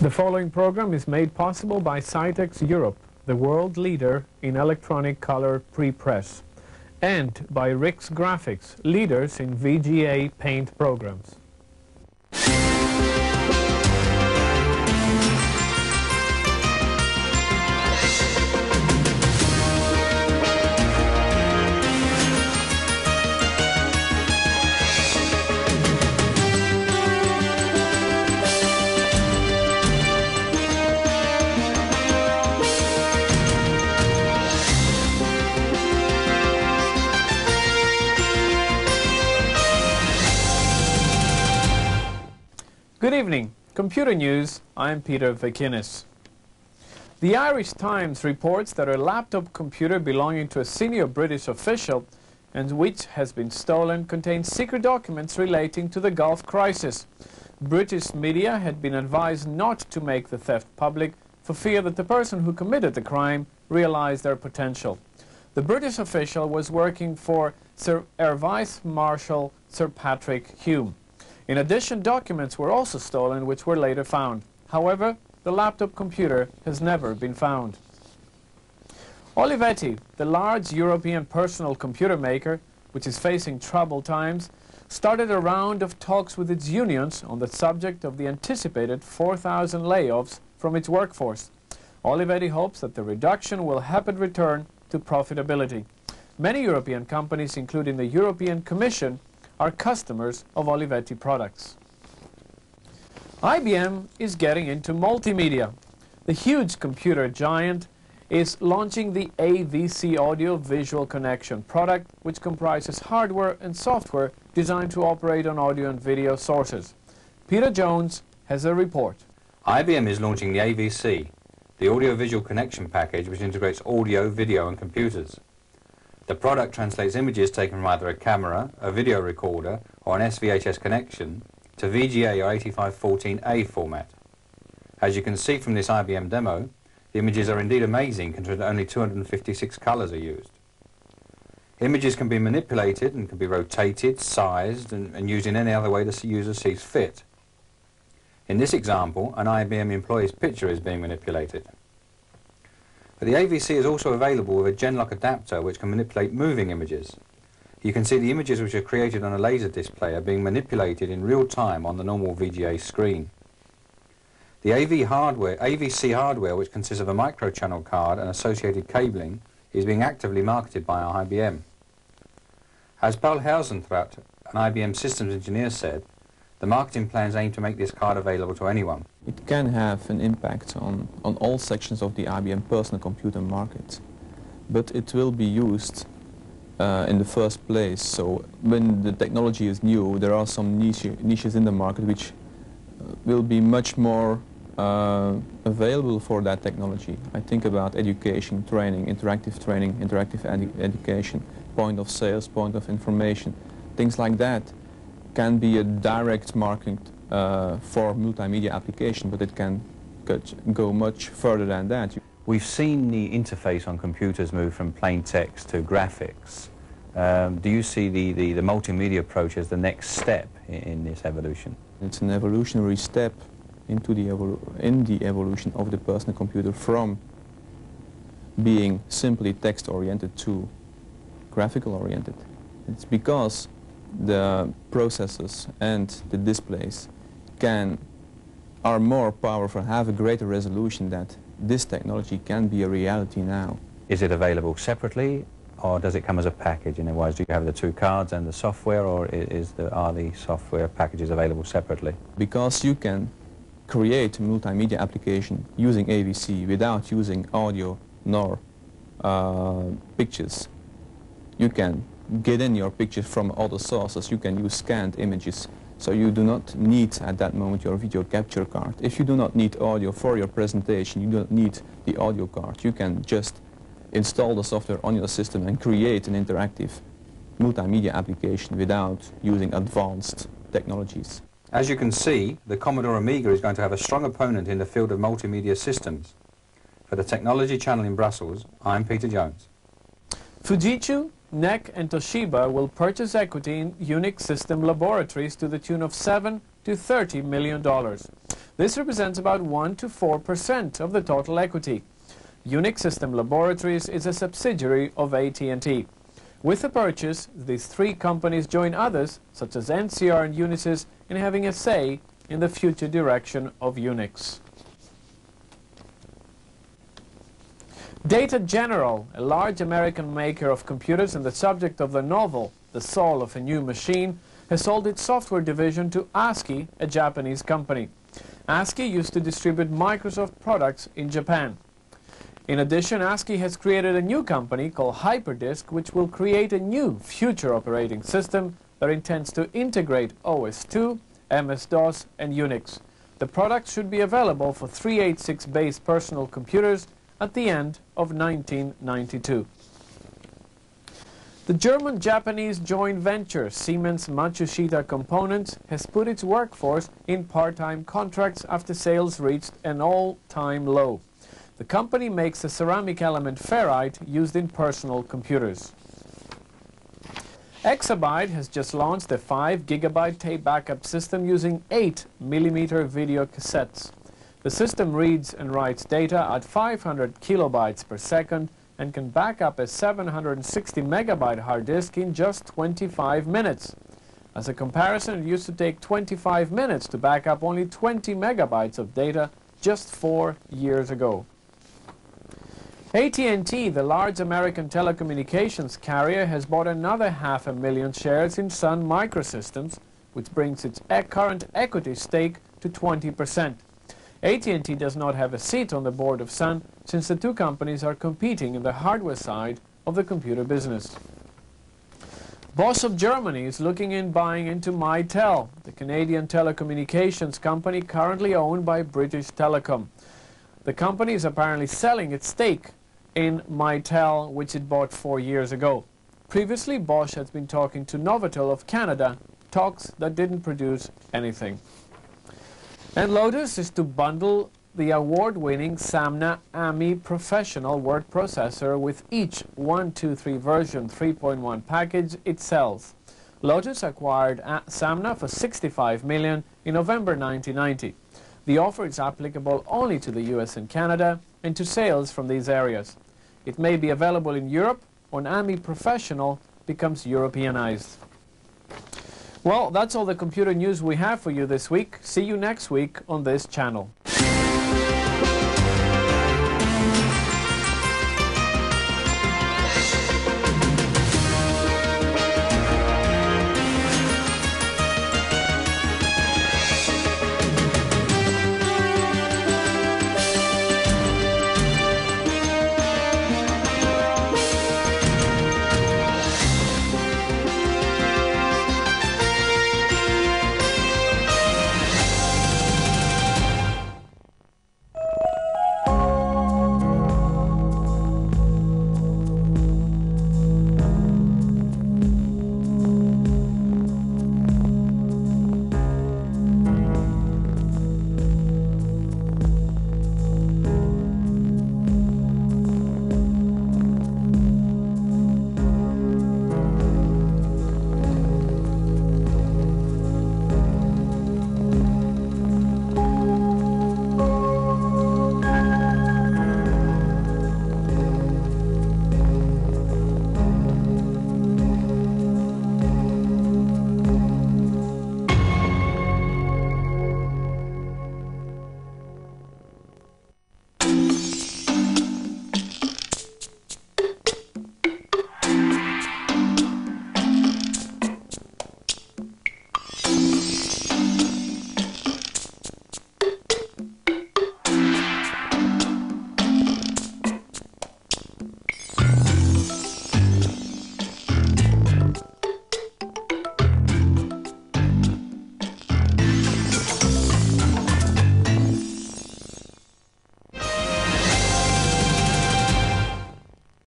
The following program is made possible by Cytex Europe, the world leader in electronic color prepress, and by Rix Graphics, leaders in VGA paint programs. Good evening. Computer News. I'm Peter Vakinis. The Irish Times reports that a laptop computer belonging to a senior British official and which has been stolen contains secret documents relating to the Gulf crisis. British media had been advised not to make the theft public for fear that the person who committed the crime realized their potential. The British official was working for Air Vice Marshal Sir Patrick Hume. In addition, documents were also stolen which were later found. However, the laptop computer has never been found. Olivetti, the large European personal computer maker, which is facing troubled times, started a round of talks with its unions on the subject of the anticipated 4,000 layoffs from its workforce. Olivetti hopes that the reduction will help it return to profitability. Many European companies, including the European Commission, are customers of Olivetti products. IBM is getting into multimedia. The huge computer giant is launching the AVC Audio Visual Connection product, which comprises hardware and software designed to operate on audio and video sources. Peter Jones has a report. IBM is launching the AVC, the Audio Visual Connection package, which integrates audio, video and computers. The product translates images taken from either a camera, a video recorder or an SVHS connection to VGA or 8514A format. As you can see from this IBM demo, the images are indeed amazing considering that only 256 colours are used. Images can be manipulated and can be rotated, sized and used in any other way the user sees fit. In this example, an IBM employee's picture is being manipulated. But the AVC is also available with a Genlock adapter which can manipulate moving images. You can see the images which are created on a laser display are being manipulated in real time on the normal VGA screen. The AVC hardware, which consists of a microchannel card and associated cabling, is being actively marketed by IBM. As Paul Hausentraut, an IBM systems engineer, said, the marketing plans aim to make this card available to anyone. It can have an impact on all sections of the IBM personal computer market, but it will be used in the first place. So when the technology is new, there are some niches in the market which will be much more available for that technology. I think about education, training, interactive education, point of sales, point of information, things like that can be a direct market for multimedia application, but it can go much further than that. We've seen the interface on computers move from plain text to graphics. Do you see the multimedia approach as the next step in this evolution? It's an evolutionary step into the evolution of the personal computer from being simply text-oriented to graphical-oriented. It's because the processors and the displays are more powerful, have a greater resolution, that this technology can be a reality now. Is it available separately, or does it come as a package? In other words, do you have the two cards and the software, or are the software packages available separately? Because you can create a multimedia application using AVC without using audio nor pictures. You can get in your pictures from other sources. You can use scanned images, so you do not need at that moment your video capture card. If you do not need audio for your presentation, you don't need the audio card. You can just install the software on your system and create an interactive multimedia application without using advanced technologies. As you can see, the Commodore Amiga is going to have a strong opponent in the field of multimedia systems. For the Technology Channel in Brussels, I'm Peter Jones. Fujitsu, NEC and Toshiba will purchase equity in Unix System Laboratories to the tune of $7 to $30 million. This represents about 1 to 4% of the total equity. Unix System Laboratories is a subsidiary of AT&T. With the purchase, these three companies join others, such as NCR and Unisys, in having a say in the future direction of Unix. Data General, a large American maker of computers and the subject of the novel The Soul of a New Machine, has sold its software division to ASCII, a Japanese company. ASCII used to distribute Microsoft products in Japan. In addition, ASCII has created a new company called Hyperdisk, which will create a new future operating system that intends to integrate OS/2, MS-DOS, and Unix. The product should be available for 386-based personal computers at the end of 1992. The German-Japanese joint venture Siemens Matsushita Components has put its workforce in part-time contracts after sales reached an all-time low. The company makes a ceramic element ferrite used in personal computers. Exabyte has just launched a 5 GB tape backup system using 8mm video cassettes. The system reads and writes data at 500 kilobytes per second and can back up a 760 megabyte hard disk in just 25 minutes. As a comparison, it used to take 25 minutes to back up only 20 megabytes of data just 4 years ago. AT&T, the large American telecommunications carrier, has bought another 500,000 shares in Sun Microsystems, which brings its current equity stake to 20%. AT&T does not have a seat on the board of Sun, since the two companies are competing in the hardware side of the computer business. Bosch of Germany is looking in buying into Mytel, the Canadian telecommunications company currently owned by British Telecom. The company is apparently selling its stake in Mytel, which it bought 4 years ago. Previously, Bosch has been talking to Novotel of Canada, talks that didn't produce anything. And Lotus is to bundle the award-winning Samna AMI Professional word processor with each 1.2.3 version 3.1 package it sells. Lotus acquired Samna for $65 million in November 1990. The offer is applicable only to the US and Canada and to sales from these areas. It may be available in Europe when AMI Professional becomes Europeanized. Well, that's all the computer news we have for you this week. See you next week on this channel.